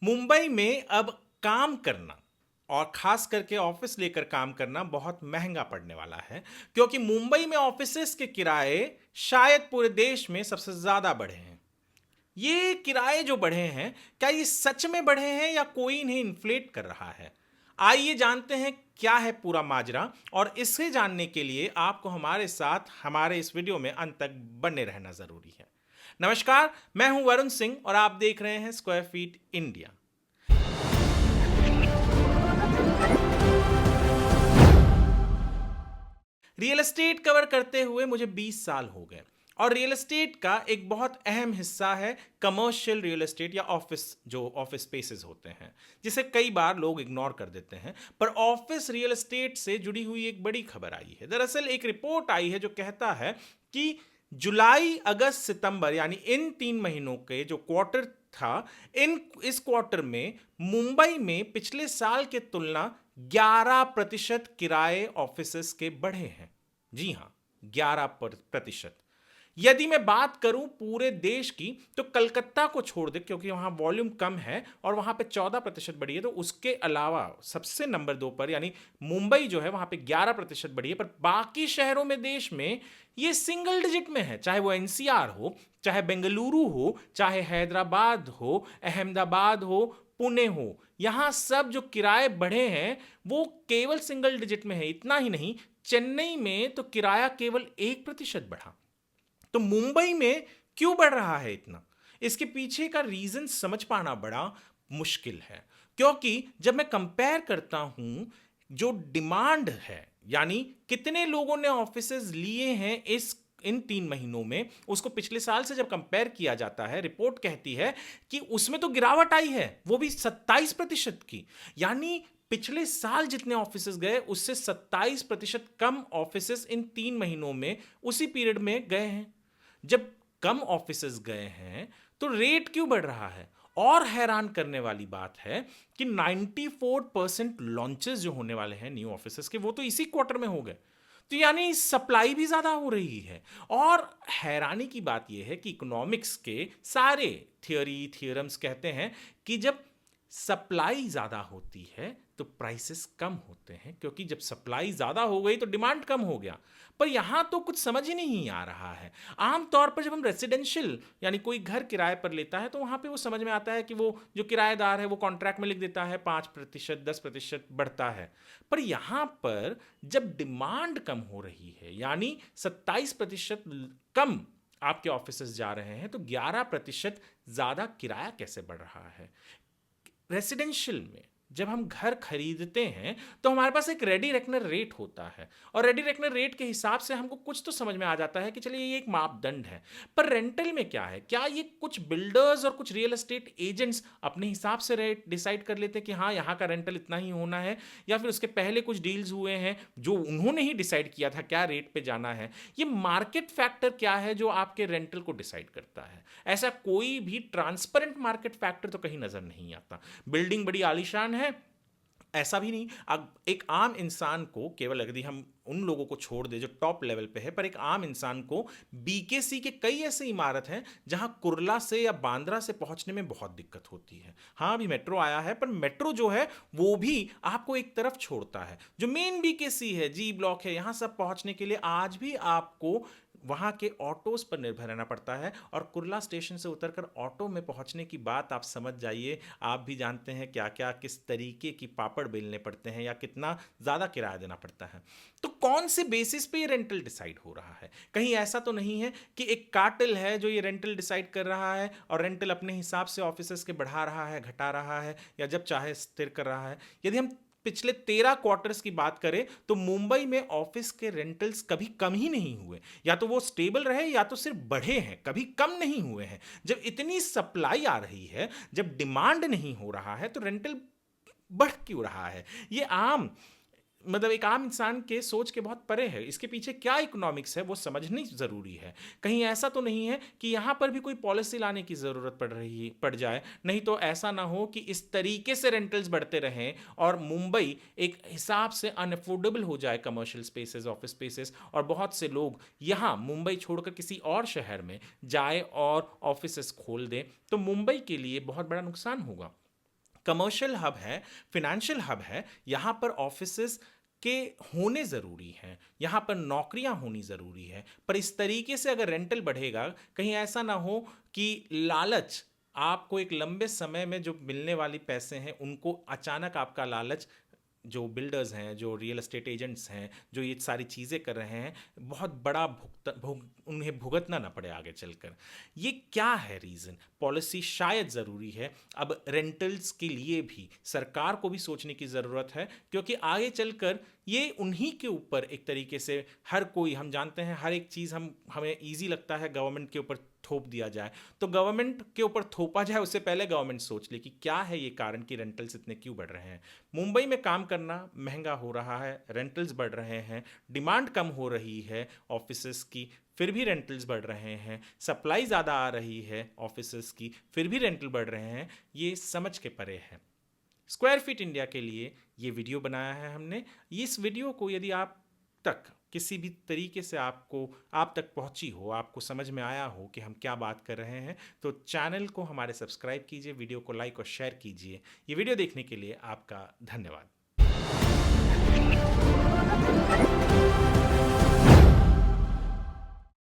मुंबई में अब काम करना और खास करके ऑफिस लेकर काम करना बहुत महंगा पड़ने वाला है, क्योंकि मुंबई में ऑफिसेस के किराए शायद पूरे देश में सबसे ज्यादा बढ़े हैं। ये किराए जो बढ़े हैं, क्या ये सच में बढ़े हैं या कोई इन्हें इन्फ्लेट कर रहा है? आइए जानते हैं क्या है पूरा माजरा, और इसे जानने के लिए आपको हमारे साथ हमारे इस वीडियो में अंत तक बने रहना जरूरी है। नमस्कार, मैं हूं वरुण सिंह और आप देख रहे हैं square fit India. Real estate cover करते हुए मुझे 20 साल हो गए, और रियल एस्टेट का एक बहुत अहम हिस्सा है कमर्शियल रियल एस्टेट या ऑफिस, जो ऑफिस स्पेसेस होते हैं, जिसे कई बार लोग इग्नोर कर देते हैं। पर ऑफिस रियल एस्टेट से जुड़ी हुई एक बड़ी खबर आई है। दरअसल एक रिपोर्ट आई है जो कहता है कि जुलाई, अगस्त, सितंबर यानी इन 3 महीनों के जो क्वार्टर था, इस क्वार्टर में मुंबई में पिछले साल के तुलना 11% किराए ऑफिसेस के बढ़े हैं। जी हां, 11%। यदि मैं बात करूं पूरे देश की, तो कलकत्ता को छोड़ दे, क्योंकि वहां वॉल्यूम कम है और वहां पे 14% बढ़ी है, तो उसके अलावा सबसे नंबर 2 पर यानी मुंबई जो है वहां पे 11% बढ़ी है। पर बाकी शहरों में देश में ये सिंगल डिजिट में है, चाहे वो एनसीआर हो, चाहे बेंगलुरु हो, चाहे हैदराबाद हो, अहमदाबाद हो, पुणे हो। यहां सब जो किराए बढ़े हैं वो केवल सिंगल डिजिट में है। इतना ही नहीं, चेन्नई में तो किराया केवल 1% बढ़ा। तो मुंबई में क्यों बढ़ रहा है इतना? इसके पीछे का रीजन समझ पाना बड़ा मुश्किल है, क्योंकि जब मैं कंपेयर करता हूं जो डिमांड है, यानी कितने लोगों ने ऑफिसेज लिए हैं इन 3 महीनों में, उसको पिछले साल से जब कंपेयर किया जाता है, रिपोर्ट कहती है कि उसमें तो गिरावट आई है, वो भी 27% की। यानी पिछले साल जितने ऑफिसेज गए उससे 27% कम ऑफिसेज इन 3 महीनों में उसी पीरियड में गए हैं। जब कम ऑफिसेज गए हैं तो रेट क्यों बढ़ रहा है? और हैरान करने वाली बात है कि 94% लॉन्चेस जो होने वाले हैं न्यू ऑफिसेज के, वो तो इसी क्वार्टर में हो गए। तो यानी सप्लाई भी ज्यादा हो रही है। और हैरानी की बात यह है कि इकोनॉमिक्स के सारे थियरम्स कहते हैं कि जब सप्लाई ज्यादा होती है तो प्राइसेस कम होते हैं, क्योंकि जब सप्लाई ज्यादा हो गई तो डिमांड कम हो गया। पर यहां तो कुछ समझ ही नहीं आ रहा है। आमतौर पर जब हम रेसिडेंशियल यानी कोई घर किराए पर लेता है तो वहां पे वो समझ में आता है कि वो जो किराएदार है वो कॉन्ट्रैक्ट में लिख देता है 5%, 10% बढ़ता है। पर यहां पर जब डिमांड कम हो रही है, यानी 27% कम आपके ऑफिसेज जा रहे हैं, तो 11% ज्यादा किराया कैसे बढ़ रहा है? रेसिडेंशियल में जब हम घर खरीदते हैं तो हमारे पास एक रेडी रेकनर रेट होता है, और रेडी रेकनर रेट के हिसाब से हमको कुछ तो समझ में आ जाता है कि चलिए ये एक मापदंड है। पर रेंटल में क्या है? क्या ये कुछ बिल्डर्स और कुछ रियल एस्टेट एजेंट्स अपने हिसाब से रेट डिसाइड कर लेते हैं कि हाँ यहाँ का रेंटल इतना ही होना है, या फिर उसके पहले कुछ डील्स हुए हैं जो उन्होंने ही डिसाइड किया था क्या रेट पे जाना है? ये मार्केट फैक्टर क्या है जो आपके रेंटल को डिसाइड करता है? ऐसा कोई भी ट्रांसपेरेंट मार्केट फैक्टर तो कहीं नजर नहीं आता। बिल्डिंग बड़ी आलीशान है, ऐसा भी नहीं। अब एक आम इंसान को, केवल यदि हम उन लोगों को छोड़ दे जो टॉप लेवल पे है, पर एक आम इंसान को बीकेसी के कई ऐसे इमारत हैं जहां कुर्ला से या बांद्रा से पहुंचने में बहुत दिक्कत होती है। हाँ, अभी मेट्रो आया है, पर मेट्रो जो है वो भी आपको एक तरफ छोड़ता है। जो मेन बीकेसी है, जी ब्लॉक है, यहां सब पहुंचने के लिए आज भी आपको वहां के ऑटोज पर निर्भर रहना पड़ता है। और कुर्ला स्टेशन से उतरकर ऑटो में पहुंचने की बात आप समझ जाइए। आप भी जानते हैं क्या क्या, किस तरीके की पापड़ बेलने पड़ते हैं या कितना ज़्यादा किराया देना पड़ता है। तो कौन से बेसिस पे ये रेंटल डिसाइड हो रहा है? कहीं ऐसा तो नहीं है कि एक कार्टेल है जो ये रेंटल डिसाइड कर रहा है और रेंटल अपने हिसाब से ऑफिसेस के बढ़ा रहा है, घटा रहा है, या जब चाहे स्थिर कर रहा है? यदि हम पिछले 13 क्वार्टर्स की बात करें तो मुंबई में ऑफिस के रेंटल्स कभी कम ही नहीं हुए। या तो वो स्टेबल रहे या तो सिर्फ बढ़े हैं, कभी कम नहीं हुए हैं। जब इतनी सप्लाई आ रही है, जब डिमांड नहीं हो रहा है, तो रेंटल बढ़ क्यों रहा है? ये आम मतलब एक आम इंसान के सोच के बहुत परे है। इसके पीछे क्या इकोनॉमिक्स है वो समझनी जरूरी है। कहीं ऐसा तो नहीं है कि यहां पर भी कोई पॉलिसी लाने की जरूरत पड़ जाए, नहीं तो ऐसा ना हो कि इस तरीके से रेंटल्स बढ़ते रहें और मुंबई एक हिसाब से अनअफोर्डेबल हो जाए, कमर्शियल स्पेसेस, ऑफिस स्पेसेस, और बहुत से लोग यहां मुंबई छोड़कर किसी और शहर में जाए और ऑफिसेस खोल दें, तो मुंबई के लिए बहुत बड़ा नुकसान होगा। कमर्शियल हब है, फिनेंशियल हब है, यहाँ पर ऑफिसेस के होने ज़रूरी हैं, यहाँ पर नौकरियाँ होनी ज़रूरी है। पर इस तरीके से अगर रेंटल बढ़ेगा, कहीं ऐसा ना हो कि लालच आपको एक लंबे समय में जो मिलने वाली पैसे हैं उनको अचानक आपका लालच, जो बिल्डर्स हैं, जो रियल एस्टेट एजेंट्स हैं, जो ये सारी चीज़ें कर रहे हैं, बहुत बड़ा उन्हें भुगतना ना पड़े आगे चलकर। ये क्या है रीज़न? पॉलिसी शायद ज़रूरी है। अब रेंटल्स के लिए भी सरकार को भी सोचने की ज़रूरत है, क्योंकि आगे चलकर ये उन्हीं के ऊपर एक तरीके से हर कोई, हम जानते हैं हर एक चीज़ हमें ईजी लगता है गवर्नमेंट के ऊपर थोप दिया जाए, तो गवर्नमेंट के ऊपर थोपा जाए उससे पहले गवर्नमेंट सोच ले कि क्या है ये कारण कि रेंटल्स इतने क्यों बढ़ रहे हैं। मुंबई में काम करना महंगा हो रहा है, रेंटल्स बढ़ रहे हैं, डिमांड कम हो रही है ऑफिसेस की, फिर भी रेंटल्स बढ़ रहे हैं, सप्लाई ज़्यादा आ रही है ऑफिसेस की, फिर भी रेंटल बढ़ रहे हैं। ये समझ के परे है। स्क्वायर फीट इंडिया के लिए ये वीडियो बनाया है हमने। इस वीडियो को यदि आप तक किसी भी तरीके से आप तक पहुंची हो, आपको समझ में आया हो कि हम क्या बात कर रहे हैं, तो चैनल को हमारे सब्सक्राइब कीजिए, वीडियो को लाइक और शेयर कीजिए। ये वीडियो देखने के लिए आपका धन्यवाद।